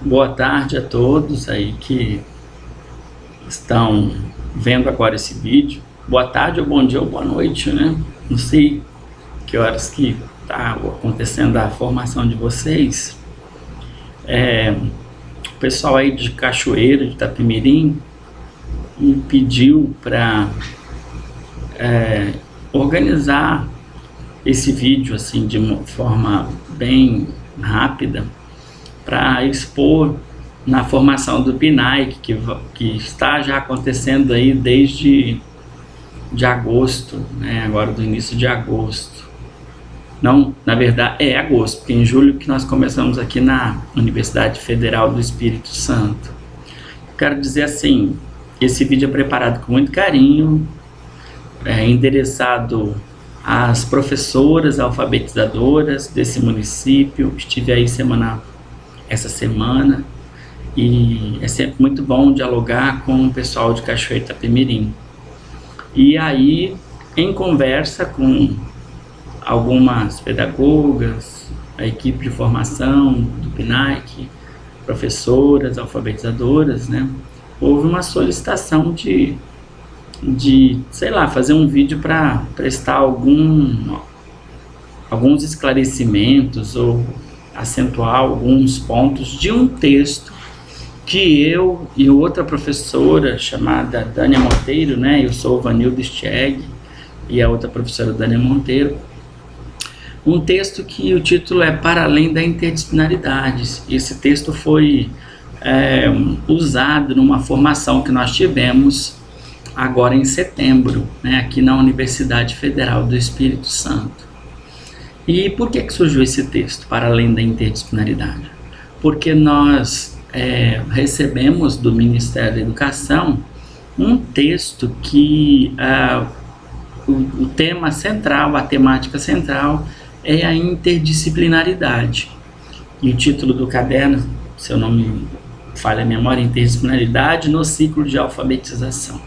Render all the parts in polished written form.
Boa tarde a todos aí que estão vendo agora esse vídeo. Boa tarde, ou bom dia, ou boa noite, né? Não sei que horas que está acontecendo a formação de vocês. O pessoal aí de Cachoeira, de Itapemirim, me pediu para organizar esse vídeo assim de uma forma bem rápida, para expor na formação do PNAE, que está já acontecendo aí desde agosto, né? Agora do início de agosto. Não, na verdade é agosto, porque em julho que nós começamos aqui na Universidade Federal do Espírito Santo. Quero dizer assim, esse vídeo é preparado com muito carinho, endereçado às professoras alfabetizadoras desse município. Estive aí essa semana, e é sempre muito bom dialogar com o pessoal de Cachoeira de Itapemirim. E aí, em conversa com algumas pedagogas, a equipe de formação do PNAE, professoras alfabetizadoras, né, houve uma solicitação de sei lá, fazer um vídeo para prestar alguns esclarecimentos ou acentuar alguns pontos de um texto que eu e outra professora chamada Dânia Monteiro, né, eu sou o Vanildo Stieg e a outra professora Dânia Monteiro, um texto que o título é Para Além da Interdisciplinaridade. Esse texto foi usado numa formação que nós tivemos agora em setembro, né, aqui na Universidade Federal do Espírito Santo. E por que surgiu esse texto, Para Além da Interdisciplinaridade? Porque nós recebemos do Ministério da Educação um texto que o tema central, a temática central é a interdisciplinaridade. E o título do caderno, se eu não me falha a memória, Interdisciplinaridade no ciclo de alfabetização.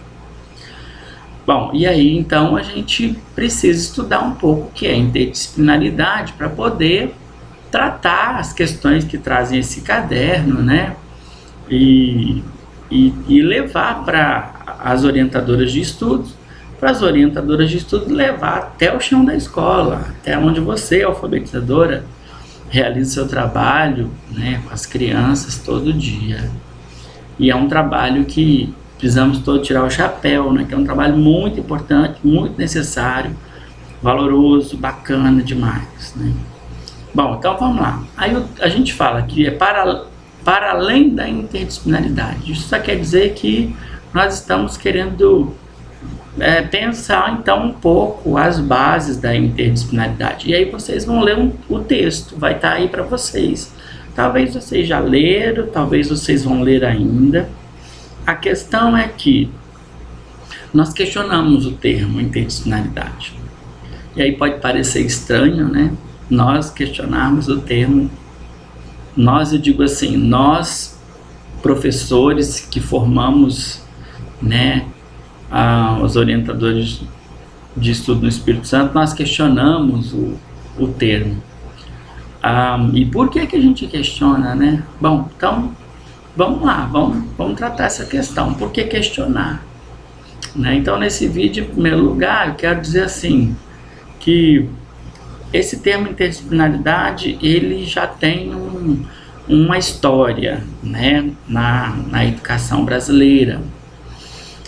Bom, e aí então a gente precisa estudar um pouco o que é interdisciplinaridade para poder tratar as questões que trazem esse caderno, né? E levar para as orientadoras de estudos, para as orientadoras de estudos levar até o chão da escola, até onde você, alfabetizadora, realiza seu trabalho, né, com as crianças todo dia. E é um trabalho que precisamos todos tirar o chapéu, né, que é um trabalho muito importante, muito necessário, valoroso, bacana demais, né? Bom, então vamos lá. Aí a gente fala que é para além da interdisciplinaridade. Isso só quer dizer que nós estamos querendo pensar então um pouco as bases da interdisciplinaridade. E aí vocês vão ler o texto, vai estar aí para vocês. Talvez vocês já leram, talvez vocês vão ler ainda. A questão é que nós questionamos o termo interdisciplinaridade. E aí pode parecer estranho, né? Nós questionarmos o termo. Nós, eu digo assim, nós, professores que formamos, né, os orientadores de estudo no Espírito Santo, nós questionamos o termo. E por que a gente questiona, né? Bom, então vamos lá, vamos tratar essa questão. Por que questionar? Né? Então, nesse vídeo, em primeiro lugar, eu quero dizer assim, que esse termo interdisciplinaridade, ele já tem uma história, né, na educação brasileira.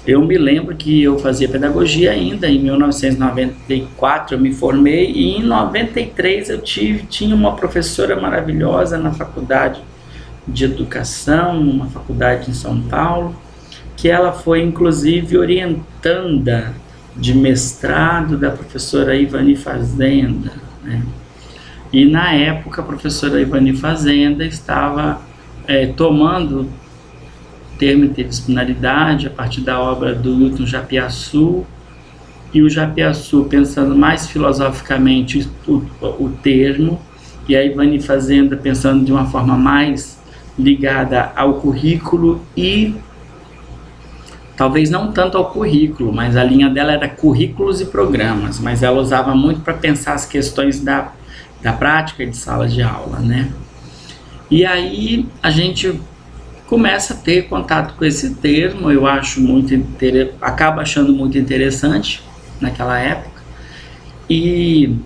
Eu me lembro que eu fazia pedagogia ainda, em 1994 eu me formei, e em 93 eu tinha uma professora maravilhosa na faculdade de educação, uma faculdade em São Paulo, que ela foi inclusive orientanda de mestrado da professora Ivani Fazenda, né? E na época a professora Ivani Fazenda estava tomando o termo interdisciplinaridade a partir da obra do Hilton Japiaçu, e o Japiaçu pensando mais filosoficamente o termo, e a Ivani Fazenda pensando de uma forma mais ligada ao currículo e talvez não tanto ao currículo, mas a linha dela era currículos e programas, mas ela usava muito para pensar as questões da prática de sala de aula, né? E aí a gente começa a ter contato com esse termo, eu acho acaba achando muito interessante naquela época, e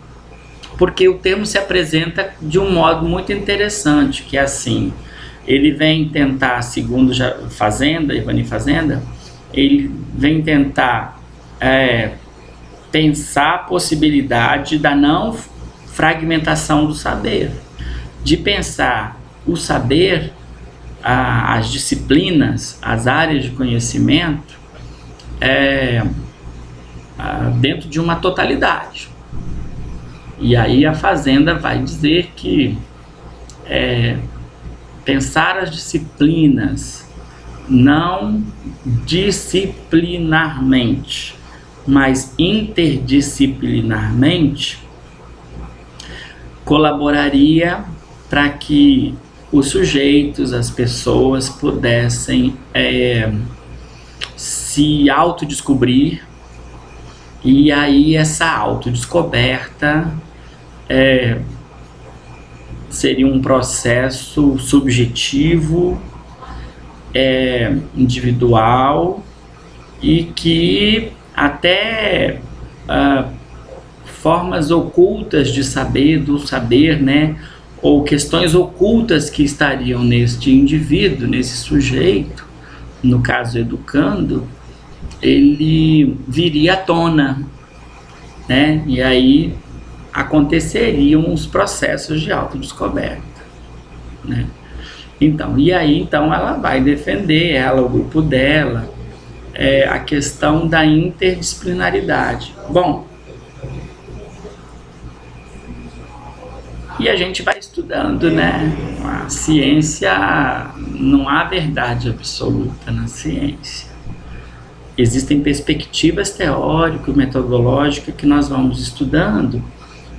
porque o termo se apresenta de um modo muito interessante, que é assim, ele vem tentar, segundo Ivani Fazenda, ele vem tentar pensar a possibilidade da não fragmentação do saber, de pensar o saber, as disciplinas, as áreas de conhecimento, dentro de uma totalidade. E aí a Fazenda vai dizer que pensar as disciplinas não disciplinarmente, mas interdisciplinarmente, colaboraria para que os sujeitos, as pessoas pudessem se autodescobrir, e aí essa autodescoberta seria um processo subjetivo, individual, e que até formas ocultas de saber, do saber, né, ou questões ocultas que estariam neste indivíduo, nesse sujeito, no caso educando, ele viria à tona, né, e aí aconteceriam os processos de autodescoberta, né. Então ela vai defender, o grupo dela, a questão da interdisciplinaridade. Bom, e a gente vai estudando, né? A ciência, não há verdade absoluta na ciência. Existem perspectivas teórico-metodológicas que nós vamos estudando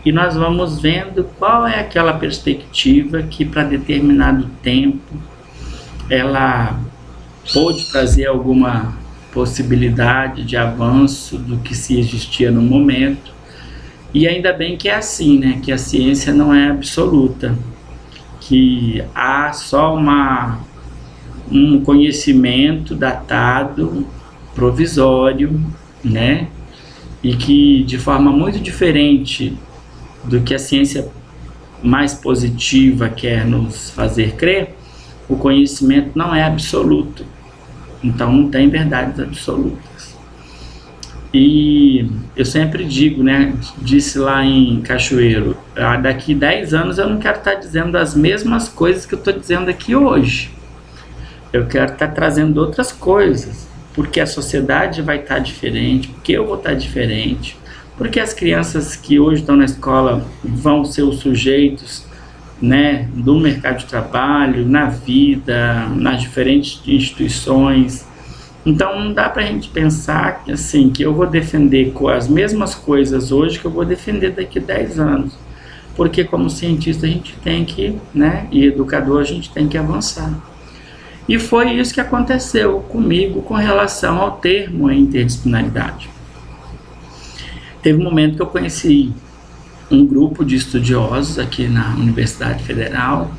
e nós vamos vendo qual é aquela perspectiva que para determinado tempo ela pôde trazer alguma possibilidade de avanço do que se existia no momento. E ainda bem que é assim, né? Que a ciência não é absoluta, que há só um conhecimento datado, provisório, né? E que de forma muito diferente do que a ciência mais positiva quer nos fazer crer, o conhecimento não é absoluto. Então não tem verdades absolutas. E eu sempre digo, né, disse lá em Cachoeiro, daqui 10 anos eu não quero estar dizendo as mesmas coisas que eu estou dizendo aqui hoje. Eu quero estar trazendo outras coisas, porque a sociedade vai estar diferente, porque eu vou estar diferente, porque as crianças que hoje estão na escola vão ser os sujeitos, né, do mercado de trabalho, na vida, nas diferentes instituições. Então não dá para a gente pensar assim, que eu vou defender as mesmas coisas hoje que eu vou defender daqui a 10 anos. Porque como cientista a gente tem que, né, e educador a gente tem que avançar. E foi isso que aconteceu comigo com relação ao termo interdisciplinaridade. Teve um momento que eu conheci um grupo de estudiosos aqui na Universidade Federal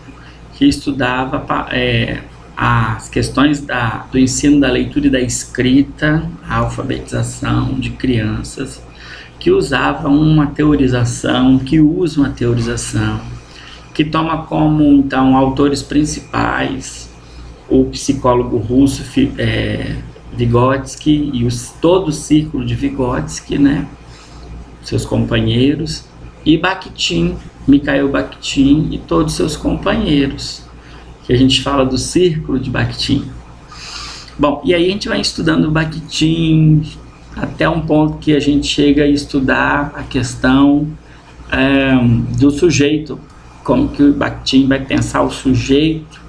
que estudava as questões do ensino da leitura e da escrita, a alfabetização de crianças, que usavam uma teorização, que usam a teorização, que toma como, então, autores principais o psicólogo russo Vygotsky e todo o círculo de Vygotsky, né, seus companheiros, e Bakhtin, Mikhail Bakhtin e todos seus companheiros, que a gente fala do círculo de Bakhtin. Bom, e aí a gente vai estudando Bakhtin até um ponto que a gente chega a estudar a questão do sujeito, como que o Bakhtin vai pensar o sujeito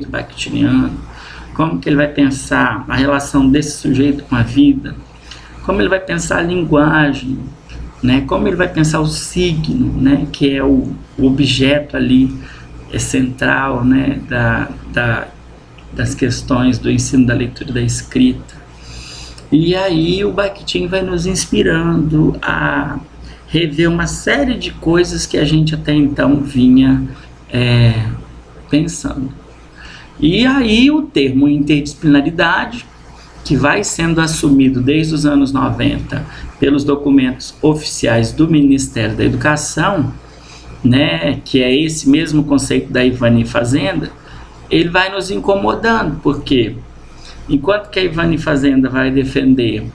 bakhtiniano, como que ele vai pensar a relação desse sujeito com a vida, como ele vai pensar a linguagem, né, como ele vai pensar o signo, né, que é o objeto ali central, né, das questões do ensino da leitura e da escrita. E aí o Bakhtin vai nos inspirando a rever uma série de coisas que a gente até então vinha pensando. E aí o termo interdisciplinaridade, que vai sendo assumido desde os anos 90 pelos documentos oficiais do Ministério da Educação, né, que é esse mesmo conceito da Ivani Fazenda, ele vai nos incomodando, porque enquanto que a Ivani Fazenda vai defender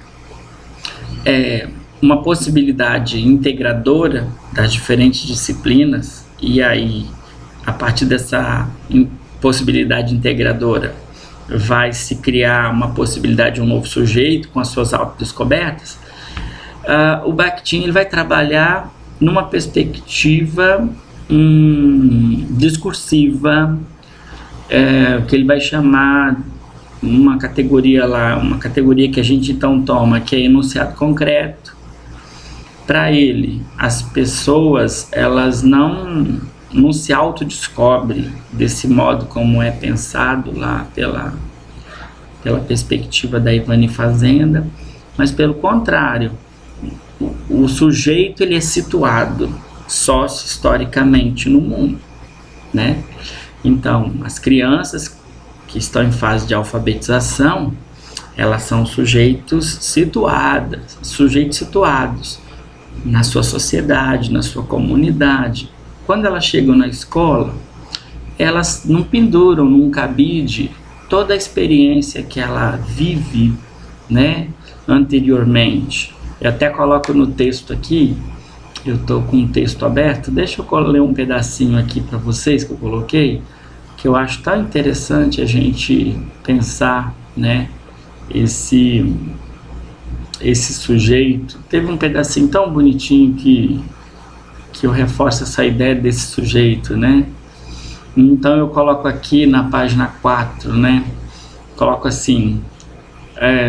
uma possibilidade integradora das diferentes disciplinas, e aí, a partir dessa possibilidade integradora, vai se criar uma possibilidade de um novo sujeito com as suas autodescobertas, o Bakhtin ele vai trabalhar numa perspectiva discursiva, que ele vai chamar uma categoria que a gente então toma, que é enunciado concreto. Para ele, as pessoas elas não se autodescobrem desse modo como é pensado lá pela perspectiva da Ivani Fazenda, mas pelo contrário, o sujeito ele é situado socio-historicamente no mundo, né? Então, as crianças que estão em fase de alfabetização, elas são sujeitos situados na sua sociedade, na sua comunidade. Quando elas chegam na escola, elas não penduram num cabide toda a experiência que ela vive, né, anteriormente. Eu até coloco no texto aqui, eu estou com o texto aberto, deixa eu ler um pedacinho aqui para vocês que eu coloquei, que eu acho tão interessante a gente pensar, né, esse sujeito. Teve um pedacinho tão bonitinho que eu reforço essa ideia desse sujeito, né? Então eu coloco aqui na página 4, né? Coloco assim: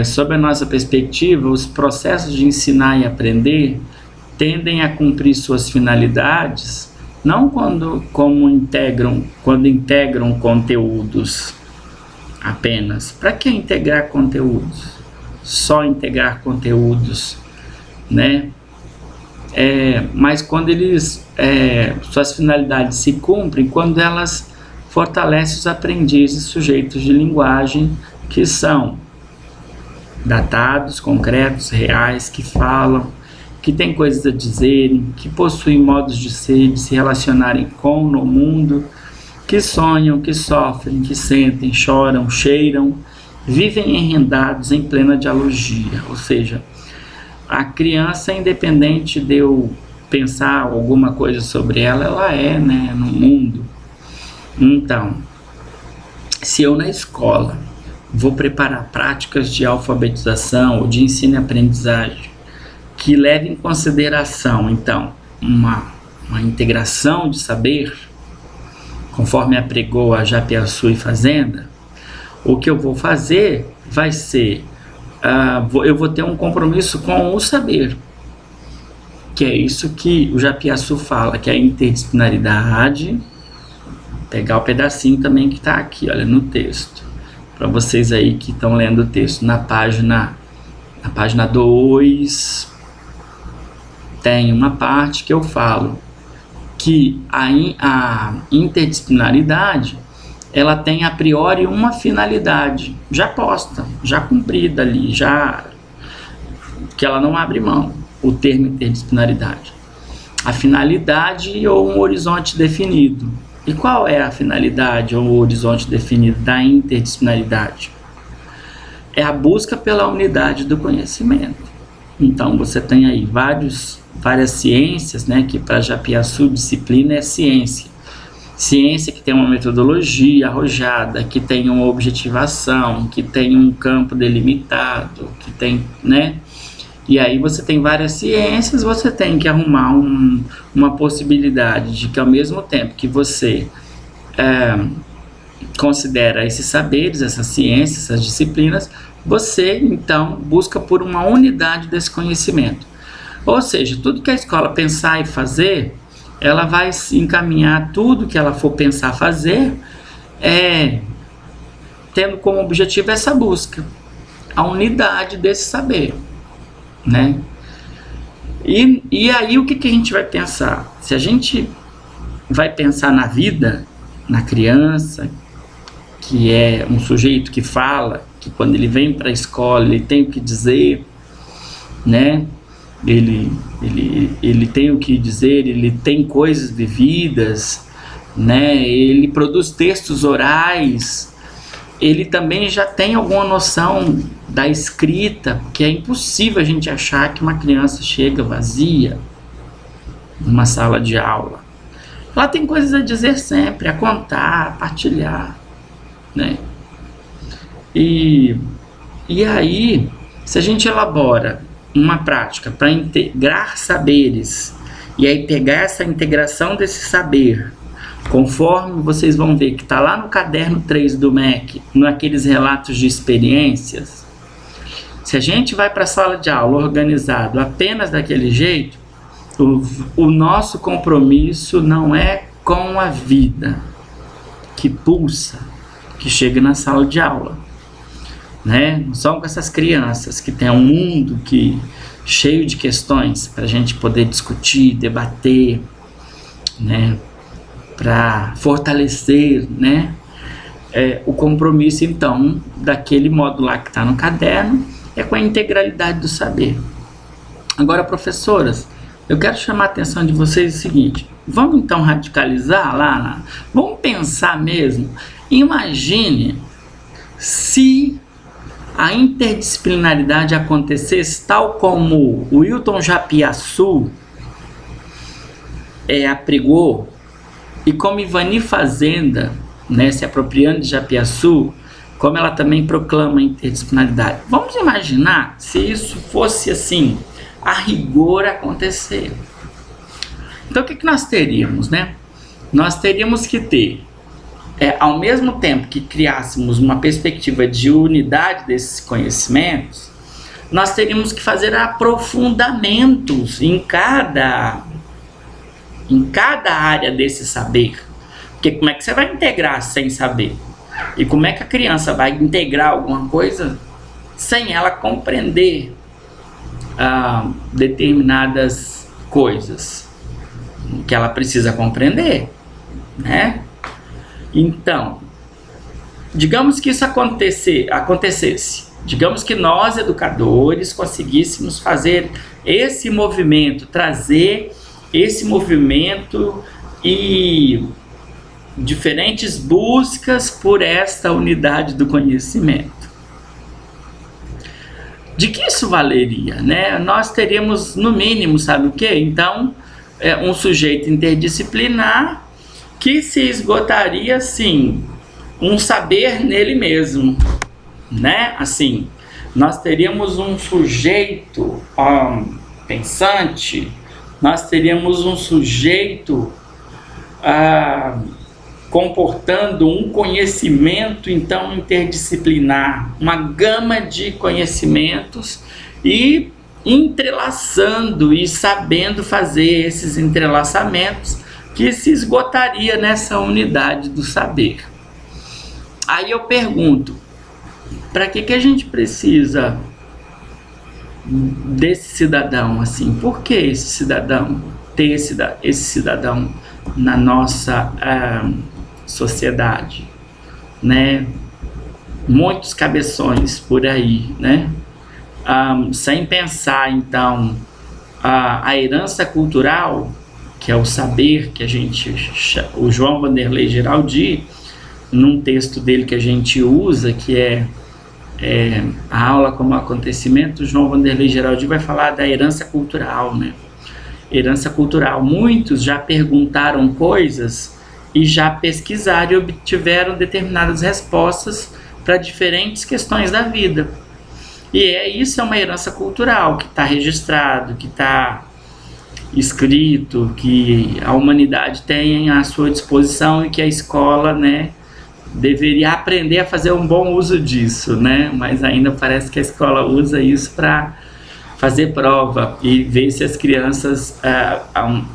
sob a nossa perspectiva, os processos de ensinar e aprender tendem a cumprir suas finalidades não quando integram conteúdos apenas. Para que integrar conteúdos? Só integrar conteúdos, né? Mas quando suas finalidades se cumprem, quando elas fortalecem os aprendizes sujeitos de linguagem que são datados, concretos, reais, que falam, que têm coisas a dizerem, que possuem modos de ser, de se relacionarem com no mundo, que sonham, que sofrem, que sentem, choram, cheiram, vivem enrendados em plena dialogia. Ou seja, a criança, independente de eu pensar alguma coisa sobre ela, ela é, né, no mundo. Então, se eu na escola vou preparar práticas de alfabetização ou de ensino e aprendizagem que leve em consideração, então, uma integração de saber, conforme apregou a Japiaçu e Fazenda, o que eu vou fazer vai ser, eu vou ter um compromisso com o saber, que é isso que o Japiaçu fala, que é a interdisciplinaridade. Pegar o pedacinho também que está aqui, olha, no texto, para vocês aí que estão lendo o texto, na página 2, tem uma parte que eu falo que a interdisciplinaridade, ela tem a priori uma finalidade já posta, já cumprida ali, já que ela não abre mão, o termo interdisciplinaridade. A finalidade ou um horizonte definido. E qual é a finalidade ou o horizonte definido da interdisciplinaridade? É a busca pela unidade do conhecimento. Então você tem aí várias ciências, né, que para Japiaçu disciplina é ciência. Ciência que tem uma metodologia arrojada, que tem uma objetivação, que tem um campo delimitado, que tem, né? E aí você tem várias ciências, você tem que arrumar uma possibilidade de que ao mesmo tempo que você considera esses saberes, essas ciências, essas disciplinas, você então busca por uma unidade desse conhecimento. Ou seja, tudo que a escola pensar e fazer, ela vai encaminhar tudo que ela for pensar fazer, tendo como objetivo essa busca, a unidade desse saber, né? E aí o que a gente vai pensar? Se a gente vai pensar na vida, na criança, que é um sujeito que fala, que quando ele vem para a escola ele tem o que dizer, né? Ele tem o que dizer, ele tem coisas vividas, né? Ele produz textos orais, ele também já tem alguma noção da escrita, porque é impossível a gente achar que uma criança chega vazia numa sala de aula. Ela tem coisas a dizer sempre, a contar, a partilhar, né? E aí, se a gente elabora uma prática para integrar saberes, e aí pegar essa integração desse saber, conforme vocês vão ver que está lá no caderno 3 do MEC, naqueles relatos de experiências, se a gente vai para a sala de aula organizado apenas daquele jeito, o nosso compromisso não é com a vida que pulsa, que chega na sala de aula, né? Não são com essas crianças que tem um mundo cheio de questões para a gente poder discutir, debater, né? Para fortalecer, né? O compromisso, então, daquele módulo lá que está no caderno é com a integralidade do saber. Agora, professoras, eu quero chamar a atenção de vocês o seguinte: vamos então radicalizar lá, vamos pensar mesmo. Imagine se a interdisciplinaridade acontecesse tal como o Wilton Japiaçu apregou, e como Ivani Fazenda, né, se apropriando de Japiaçu, como ela também proclama a interdisciplinaridade. Vamos imaginar se isso fosse assim, a rigor acontecer. Então o que nós teríamos, né? Nós teríamos que ter, ao mesmo tempo que criássemos uma perspectiva de unidade desses conhecimentos, nós teríamos que fazer aprofundamentos em cada área desse saber. Porque como é que você vai integrar sem saber? E como é que a criança vai integrar alguma coisa sem ela compreender determinadas coisas que ela precisa compreender, né? Então, digamos que isso acontecesse. Digamos que nós, educadores, conseguíssemos fazer esse movimento, trazer esse movimento e diferentes buscas por esta unidade do conhecimento. De que isso valeria, né? Nós teríamos, no mínimo, sabe o quê? Então, um sujeito interdisciplinar que se esgotaria, assim, um saber nele mesmo, né? Assim, nós teríamos um sujeito pensante, nós teríamos um sujeito comportando um conhecimento, então, interdisciplinar, uma gama de conhecimentos e entrelaçando e sabendo fazer esses entrelaçamentos que se esgotaria nessa unidade do saber. Aí eu pergunto, para que a gente precisa desse cidadão, assim? Por que esse cidadão, ter esse cidadão na nossa sociedade, né? Muitos cabeções por aí, né? Sem pensar, então, a herança cultural, que é o saber que o João Vanderlei Geraldi, num texto dele que a gente usa, que é a aula como acontecimento, o João Vanderlei Geraldi vai falar da herança cultural, né? Herança cultural. Muitos já perguntaram coisas e já pesquisaram e obtiveram determinadas respostas para diferentes questões da vida. E isso é uma herança cultural que está registrado, que está escrito, que a humanidade tem à sua disposição e que a escola, né, deveria aprender a fazer um bom uso disso, né? Mas ainda parece que a escola usa isso para fazer prova e ver se as crianças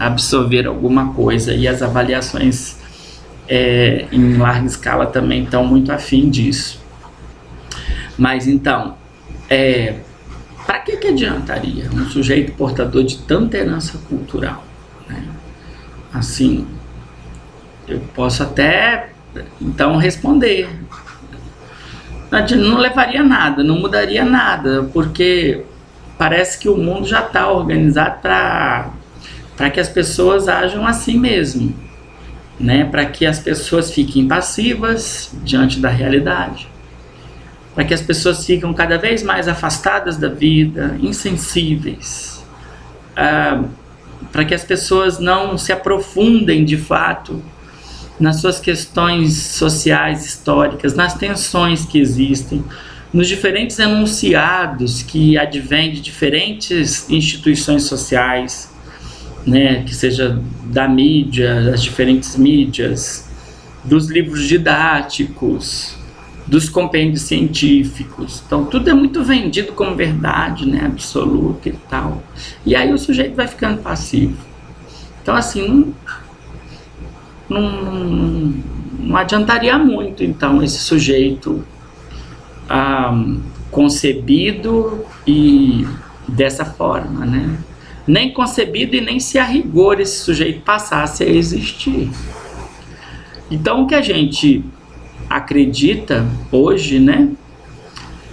absorveram alguma coisa, e as avaliações em larga escala também estão muito afim disso. Mas então, para que adiantaria um sujeito portador de tanta herança cultural, né? Assim, eu posso até então responder. Não levaria nada, não mudaria nada, porque parece que o mundo já está organizado para que as pessoas ajam assim mesmo, né? Para que as pessoas fiquem passivas diante da realidade, para que as pessoas fiquem cada vez mais afastadas da vida, insensíveis, para que as pessoas não se aprofundem de fato nas suas questões sociais, históricas, nas tensões que existem, nos diferentes enunciados que advêm de diferentes instituições sociais, né, que seja da mídia, das diferentes mídias, dos livros didáticos, dos compêndios científicos. Então, tudo é muito vendido como verdade, né, absoluta e tal. E aí o sujeito vai ficando passivo. Então, assim, não adiantaria muito, então, esse sujeito concebido e dessa forma, né? Nem concebido e nem se a rigor esse sujeito passasse a existir. Então, o que a gente acredita hoje, né,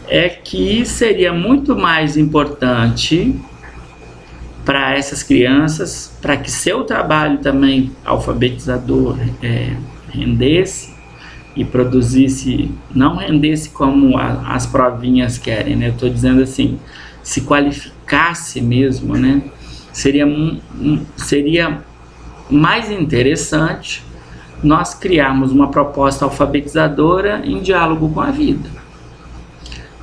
é que seria muito mais importante para essas crianças, para que seu trabalho também alfabetizador rendesse e produzisse, não rendesse como as provinhas querem, né? Eu estou dizendo assim, se qualificasse mesmo, né? Seria mais interessante nós criarmos uma proposta alfabetizadora em diálogo com a vida.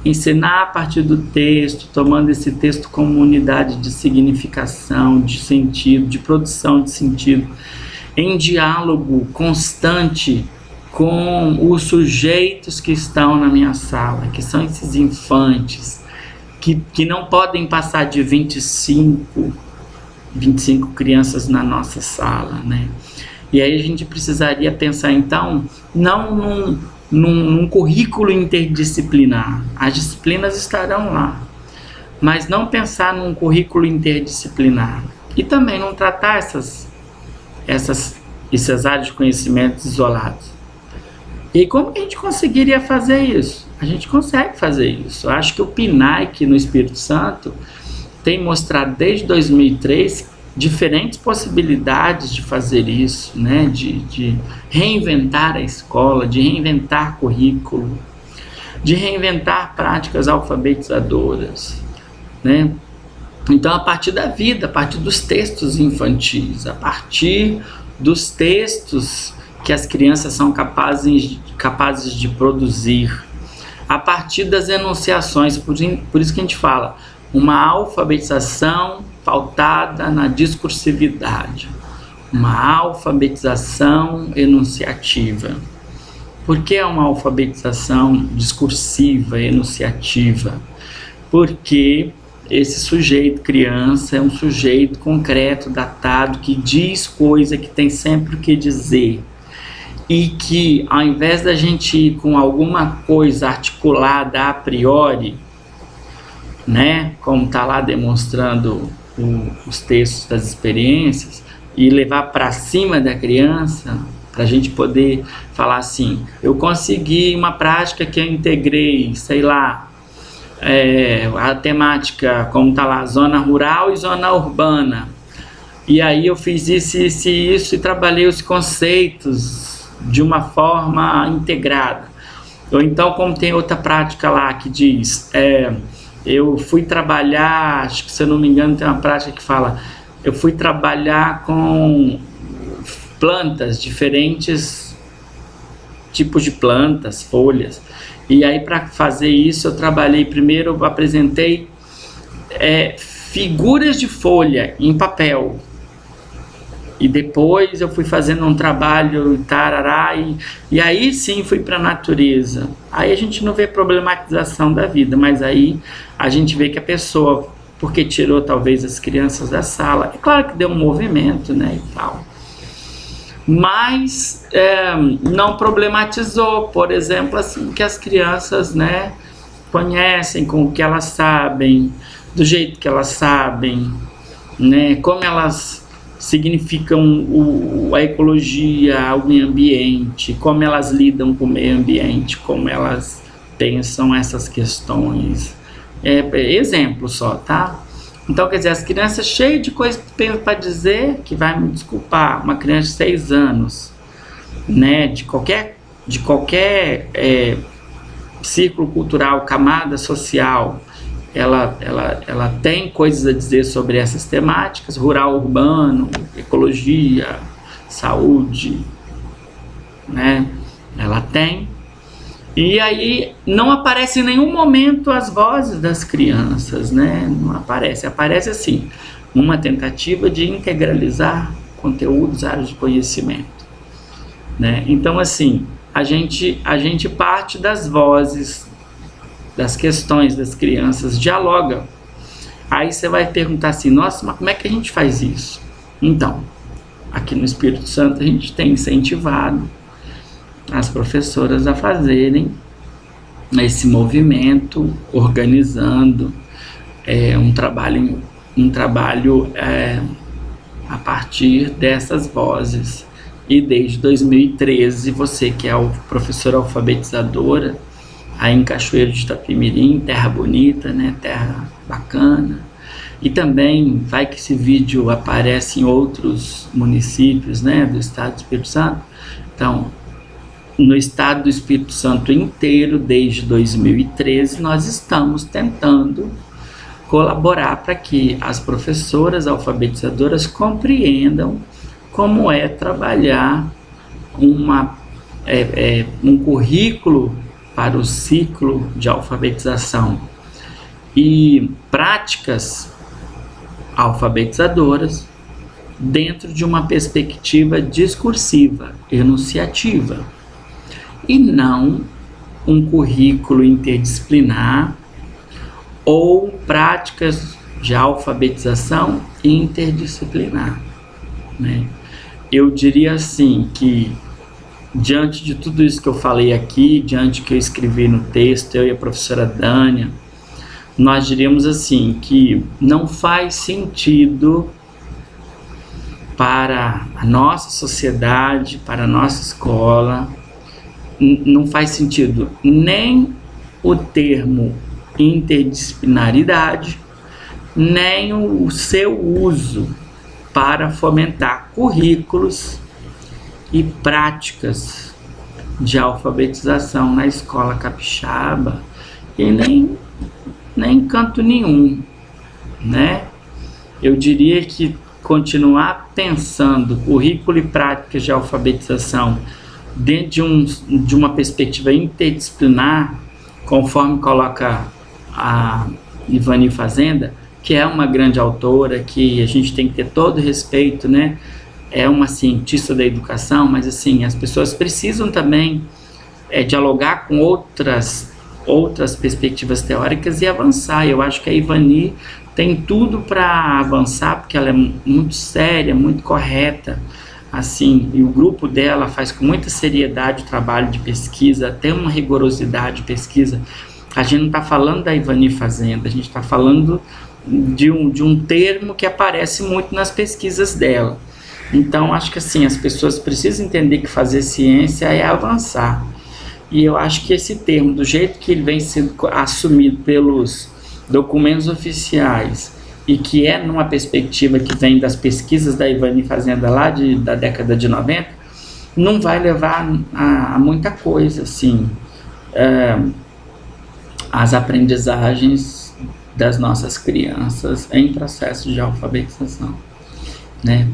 Ensinar a partir do texto, tomando esse texto como unidade de significação, de sentido, de produção de sentido, em diálogo constante com os sujeitos que estão na minha sala, que são esses infantes, que não podem passar de 25 crianças na nossa sala, né? E aí a gente precisaria pensar, então, não num currículo interdisciplinar. As disciplinas estarão lá, mas não pensar num currículo interdisciplinar. E também não tratar essas áreas de conhecimentos isoladas. E como que a gente conseguiria fazer isso? A gente consegue fazer isso. Eu acho que o PNAE no Espírito Santo tem mostrado desde 2003 diferentes possibilidades de fazer isso, né? De reinventar a escola, de reinventar currículo, de reinventar práticas alfabetizadoras, né? Então, a partir da vida, a partir dos textos infantis, a partir dos textos que as crianças são capazes de produzir, a partir das enunciações, por isso que a gente fala, uma alfabetização pautada na discursividade, uma alfabetização enunciativa. Por que é uma alfabetização discursiva, enunciativa? Porque esse sujeito, criança, é um sujeito concreto, datado, que diz coisa, que tem sempre o que dizer. E que, ao invés da gente ir com alguma coisa articulada a priori, né, como está lá demonstrando os textos das experiências, e levar para cima da criança, para a gente poder falar assim, eu consegui uma prática que eu integrei, sei lá, a temática, como está lá, zona rural e zona urbana, e aí eu fiz isso e trabalhei os conceitos de uma forma integrada. Ou então, como tem outra prática lá que diz, eu fui trabalhar, acho que se eu não me engano tem uma prática que fala, eu fui trabalhar com plantas, diferentes tipos de plantas, folhas, e aí para fazer isso eu trabalhei, primeiro eu apresentei figuras de folha em papel, e depois eu fui fazendo um trabalho tarará, e aí sim fui para a natureza. Aí a gente não vê problematização da vida, mas aí a gente vê que a pessoa, porque tirou talvez as crianças da sala, é claro que deu um movimento, né, e tal, mas não problematizou, por exemplo, assim, que as crianças, né, conhecem, com o que elas sabem, do jeito que elas sabem, né, como elas significam a ecologia, o meio ambiente, como elas lidam com o meio ambiente, como elas pensam essas questões. Exemplo só, tá? Então, quer dizer, as crianças cheias de coisas para dizer, que vai me desculpar, uma criança de 6 anos, né, de qualquer círculo cultural, camada social, ela tem coisas a dizer sobre essas temáticas, rural, urbano, ecologia, saúde, né? Ela tem. E aí não aparece em nenhum momento as vozes das crianças, né? Não aparece. Aparece assim, uma tentativa de integralizar conteúdos, áreas de conhecimento, né? Então, assim, a gente parte das vozes, das questões das crianças, dialoga. Aí você vai perguntar assim, nossa, mas como é que a gente faz isso? Então, aqui no Espírito Santo a gente tem incentivado as professoras a fazerem esse movimento, organizando um trabalho a partir dessas vozes. E desde 2013, você que é professora alfabetizadora, aí em Cachoeiro de Itapemirim, terra bonita, né? Terra bacana. E também vai que esse vídeo aparece em outros municípios, né, do estado do Espírito Santo. Então, no estado do Espírito Santo inteiro, desde 2013, nós estamos tentando colaborar para que as professoras alfabetizadoras compreendam como é trabalhar um currículo para o ciclo de alfabetização e práticas alfabetizadoras dentro de uma perspectiva discursiva, enunciativa, e não um currículo interdisciplinar ou práticas de alfabetização interdisciplinar, né? Eu diria assim que, diante de tudo isso que eu falei aqui, diante do que eu escrevi no texto, eu e a professora Dânia, nós diríamos assim, que não faz sentido para a nossa sociedade, para a nossa escola, não faz sentido nem o termo interdisciplinaridade, nem o seu uso para fomentar currículos e práticas de alfabetização na escola capixaba e nem em canto nenhum, né? Eu diria que continuar pensando currículo e práticas de alfabetização dentro de uma perspectiva interdisciplinar, conforme coloca a Ivani Fazenda, que é uma grande autora, que a gente tem que ter todo respeito, né? É uma cientista da educação, mas assim, as pessoas precisam também dialogar com outras perspectivas teóricas e avançar. Eu acho que a Ivani tem tudo para avançar, porque ela é muito séria, muito correta, assim, e o grupo dela faz com muita seriedade o trabalho de pesquisa, tem uma rigorosidade de pesquisa. A gente não está falando da Ivani Fazenda, a gente está falando de um termo que aparece muito nas pesquisas dela. Então, acho que assim, as pessoas precisam entender que fazer ciência é avançar. E eu acho que esse termo, do jeito que ele vem sendo assumido pelos documentos oficiais, e que é numa perspectiva que vem das pesquisas da Ivani Fazenda lá da década de 90, não vai levar a muita coisa, assim, as aprendizagens das nossas crianças em processo de alfabetização, né?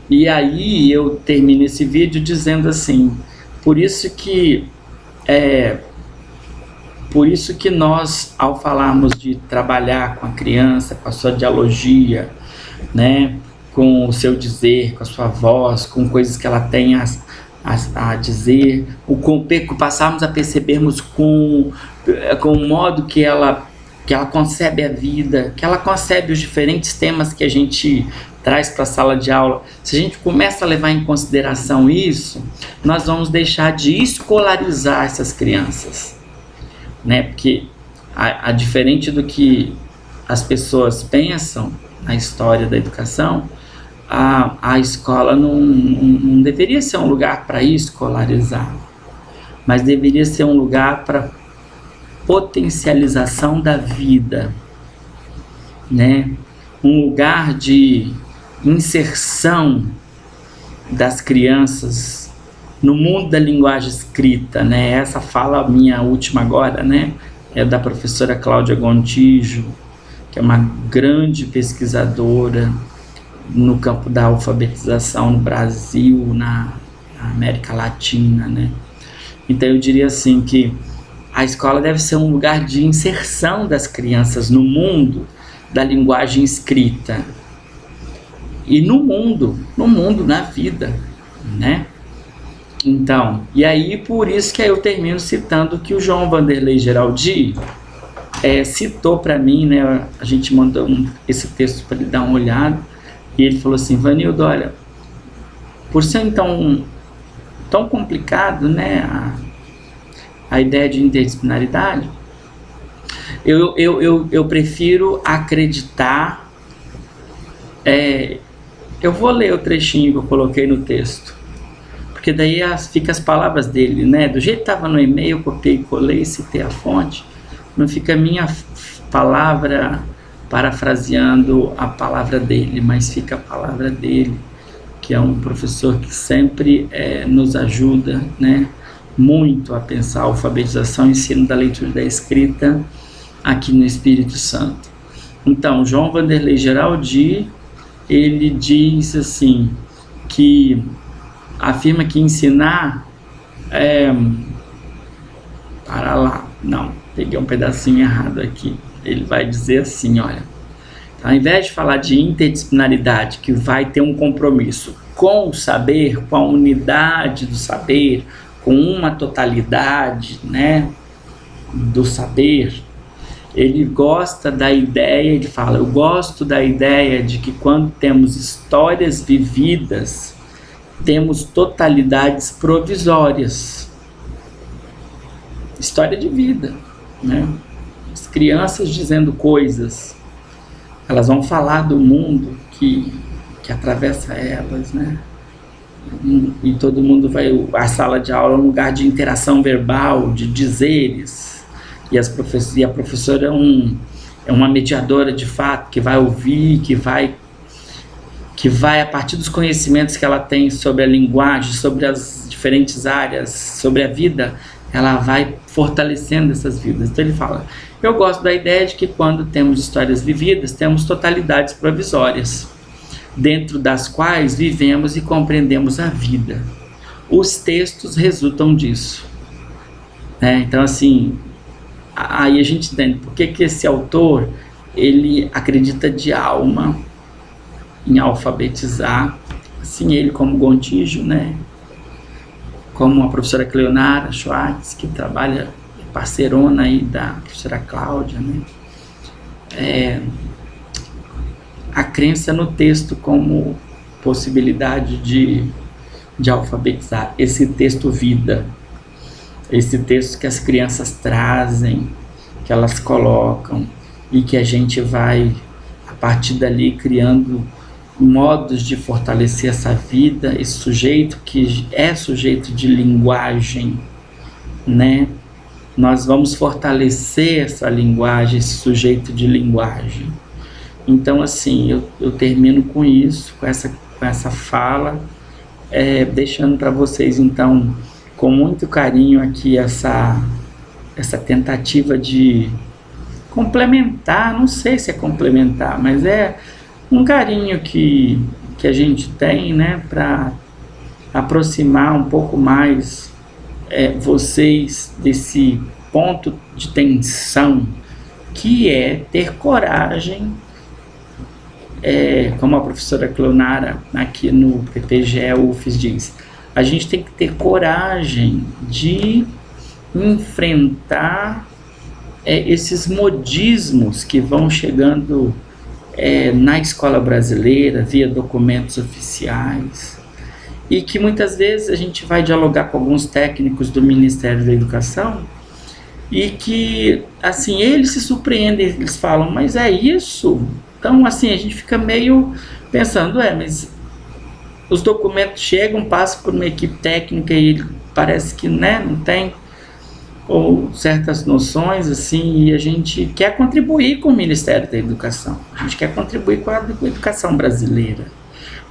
E aí eu termino esse vídeo dizendo assim, por isso que nós, ao falarmos de trabalhar com a criança, com a sua dialogia, né, com o seu dizer, com a sua voz, com coisas que ela tem a dizer, passarmos a percebermos com o modo que ela concebe a vida, que ela concebe os diferentes temas que a gente traz para a sala de aula. Se a gente começa a levar em consideração isso, nós vamos deixar de escolarizar essas crianças, né? Porque a diferente do que as pessoas pensam na história da educação, a escola não deveria ser um lugar para escolarizar, mas deveria ser um lugar para potencialização da vida, né? Um lugar de inserção das crianças no mundo da linguagem escrita, né? Essa fala minha última agora, né? É da professora Cláudia Gontijo, que é uma grande pesquisadora no campo da alfabetização no Brasil, na América Latina, né? Então eu diria assim que a escola deve ser um lugar de inserção das crianças no mundo da linguagem escrita e no mundo, na vida, né? Então, e aí por isso que eu termino citando que o João Vanderlei Geraldi citou para mim, né? A gente mandou esse texto para ele dar uma olhada e ele falou assim: Vanildo, olha, por ser então tão complicado, né, a ideia de interdisciplinaridade, eu prefiro acreditar. Eu vou ler o trechinho que eu coloquei no texto, porque daí fica as palavras dele, né? Do jeito que estava no e-mail, eu copiei, colei, citei a fonte, não fica a minha palavra parafraseando a palavra dele, mas fica a palavra dele, que é um professor que sempre nos ajuda, né, muito a pensar a alfabetização e ensino da leitura e da escrita aqui no Espírito Santo. Então, João Vanderlei Geraldi, ele diz assim, que afirma que ensinar para lá, não, peguei um pedacinho errado aqui. Ele vai dizer assim, olha, ao invés de falar de interdisciplinaridade, que vai ter um compromisso com o saber, com a unidade do saber, com uma totalidade, né, do saber, ele gosta da ideia, ele fala, eu gosto da ideia de que quando temos histórias vividas, temos totalidades provisórias. História de vida, né? As crianças dizendo coisas, elas vão falar do mundo que atravessa elas, né? E todo mundo vai... A sala de aula é um lugar de interação verbal, de dizeres. E a professora é uma mediadora de fato, que vai ouvir, que vai, a partir dos conhecimentos que ela tem sobre a linguagem, sobre as diferentes áreas, sobre a vida, ela vai fortalecendo essas vidas. Então ele fala, eu gosto da ideia de que quando temos histórias vividas, temos totalidades provisórias, dentro das quais vivemos e compreendemos a vida. Os textos resultam disso. Então assim, aí a gente entende por que esse autor, ele acredita de alma em alfabetizar, assim ele como Gontijo, né? Como a professora Cleonara Schwartz, que trabalha, parceirona aí da professora Cláudia, né? A crença no texto como possibilidade de alfabetizar, esse texto vida, esse texto que as crianças trazem, que elas colocam, e que a gente vai, a partir dali, criando modos de fortalecer essa vida, esse sujeito que é sujeito de linguagem, né? Nós vamos fortalecer essa linguagem, esse sujeito de linguagem. Então, assim, eu termino com isso, com essa fala, deixando para vocês, então, com muito carinho aqui essa tentativa de complementar, não sei se é complementar, mas é um carinho que a gente tem, né, para aproximar um pouco mais vocês desse ponto de tensão, que é ter coragem, como a professora Cleonara aqui no PPGE UFES diz, a gente tem que ter coragem de enfrentar esses modismos que vão chegando na escola brasileira, via documentos oficiais, e que muitas vezes a gente vai dialogar com alguns técnicos do Ministério da Educação, e que, assim, eles se surpreendem, eles falam, mas é isso? Então, assim, a gente fica meio pensando, mas os documentos chegam, passam por uma equipe técnica e ele parece que, né, não tem ou certas noções assim, e a gente quer contribuir com o Ministério da Educação, a gente quer contribuir com a educação brasileira,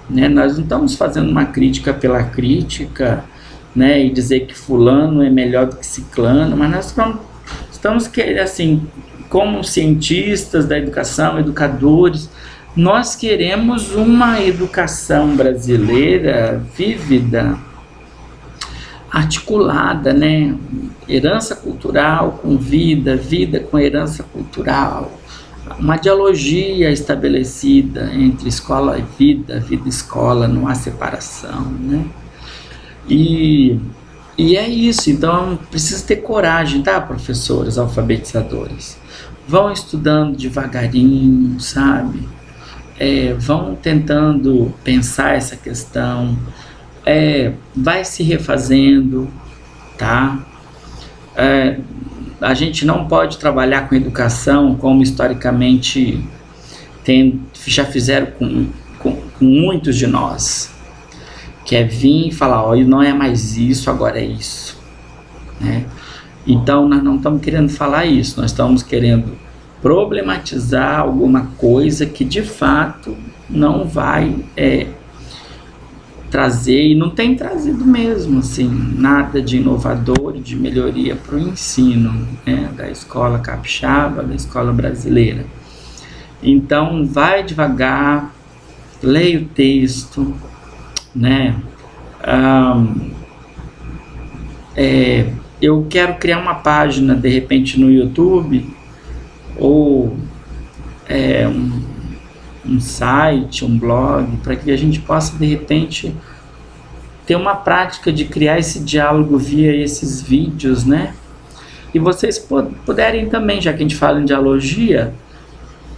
né? Nós não estamos fazendo uma crítica pela crítica, né, e dizer que fulano é melhor do que ciclano, mas nós estamos assim, como cientistas da educação, educadores, nós queremos uma educação brasileira vívida, articulada, né? Herança cultural com vida, vida com herança cultural, uma dialogia estabelecida entre escola e vida, vida e escola, não há separação, né? E é isso, então precisa ter coragem, tá, professores, alfabetizadores? Vão estudando devagarinho, sabe? Vão tentando pensar essa questão, vai se refazendo, tá? A gente não pode trabalhar com educação como historicamente já fizeram com muitos de nós, que é vir e falar, ó, não é mais isso, agora é isso, né? Então nós não estamos querendo falar isso, nós estamos querendo problematizar alguma coisa que de fato não vai trazer, e não tem trazido mesmo, assim, nada de inovador, de melhoria para o ensino, né, da escola capixaba, da escola brasileira. Então vai devagar, leia o texto, né? Eu quero criar uma página de repente no YouTube, ou um site, um blog, para que a gente possa de repente ter uma prática de criar esse diálogo via esses vídeos, né? E vocês puderem também, já que a gente fala em dialogia,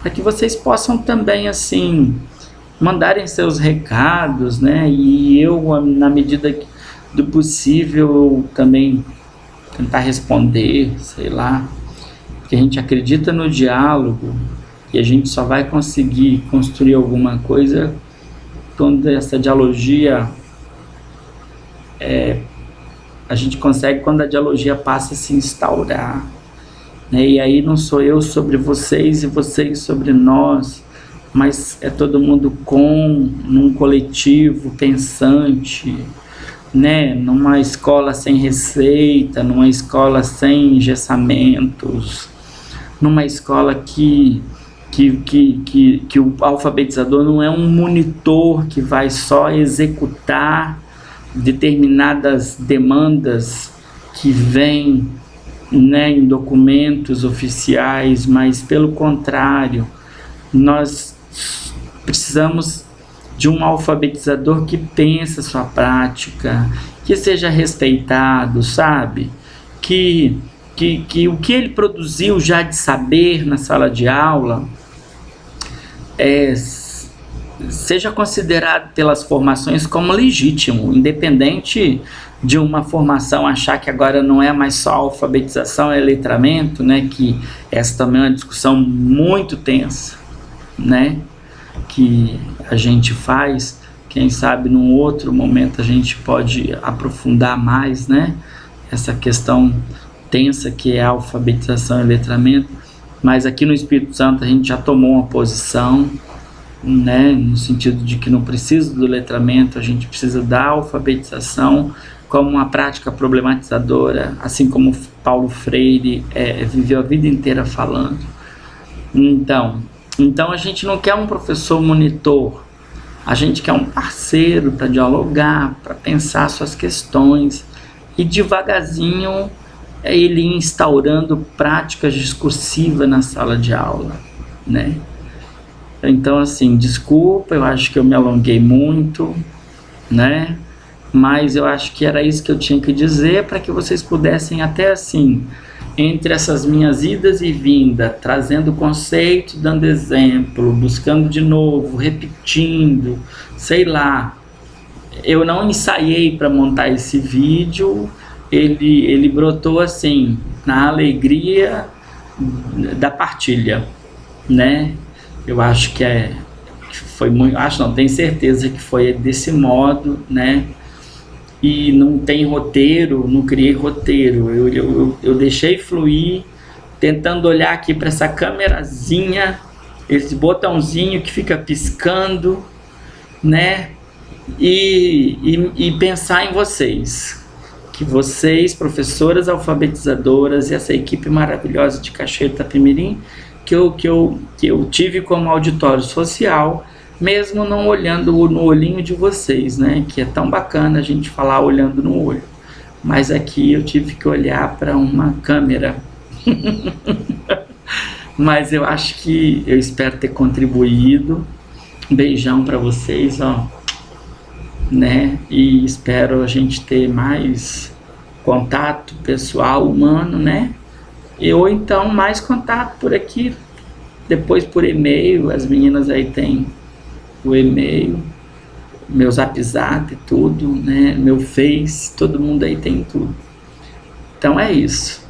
para que vocês possam também assim mandarem seus recados, né? E eu, na medida do possível, também tentar responder, sei lá, porque a gente acredita no diálogo e a gente só vai conseguir construir alguma coisa quando essa dialogia a gente consegue quando a dialogia passa a se instaurar, né? E aí não sou eu sobre vocês e vocês sobre nós, mas é todo mundo num coletivo pensante, né? Numa escola sem receita, numa escola sem engessamentos, numa escola que o alfabetizador não é um monitor que vai só executar determinadas demandas que vêm, né, em documentos oficiais, mas pelo contrário, nós precisamos de um alfabetizador que pense a sua prática, que seja respeitado, sabe? Que o que ele produziu já de saber na sala de aula seja considerado pelas formações como legítimo, independente de uma formação achar que agora não é mais só alfabetização, é letramento, né? Que essa também é uma discussão muito tensa, né? Que a gente faz, quem sabe num outro momento a gente pode aprofundar mais, né? Essa questão tensa que é a alfabetização e letramento, mas aqui no Espírito Santo a gente já tomou uma posição, né, no sentido de que não precisa do letramento, a gente precisa da alfabetização como uma prática problematizadora, assim como Paulo Freire viveu a vida inteira falando. Então a gente não quer um professor monitor, a gente quer um parceiro para dialogar, para pensar suas questões, e devagarzinho ele instaurando práticas discursivas na sala de aula, né? Então, assim, desculpa, eu acho que eu me alonguei muito, né? Mas eu acho que era isso que eu tinha que dizer para que vocês pudessem até assim, entre essas minhas idas e vindas, trazendo conceito, dando exemplo, buscando de novo, repetindo, sei lá. Eu não ensaiei para montar esse vídeo, ele brotou assim, na alegria da partilha, né? Eu acho que foi muito, acho não, tenho certeza que foi desse modo, né? E não tem roteiro, não criei roteiro, eu deixei fluir, tentando olhar aqui para essa câmerazinha, esse botãozinho que fica piscando, né? E pensar em vocês, que vocês, professoras alfabetizadoras e essa equipe maravilhosa de Cachoeiro Itapemirim, que eu tive como auditório social, mesmo não olhando no olhinho de vocês, né? Que é tão bacana a gente falar olhando no olho. Mas aqui eu tive que olhar para uma câmera. Mas eu acho que eu espero ter contribuído. Um beijão para vocês, ó, né? E espero a gente ter mais contato pessoal, humano, né? Ou então mais contato por aqui, depois por e-mail. As meninas aí têm o e-mail, meu zap e tudo, né? Meu Face, todo mundo aí tem tudo. Então é isso.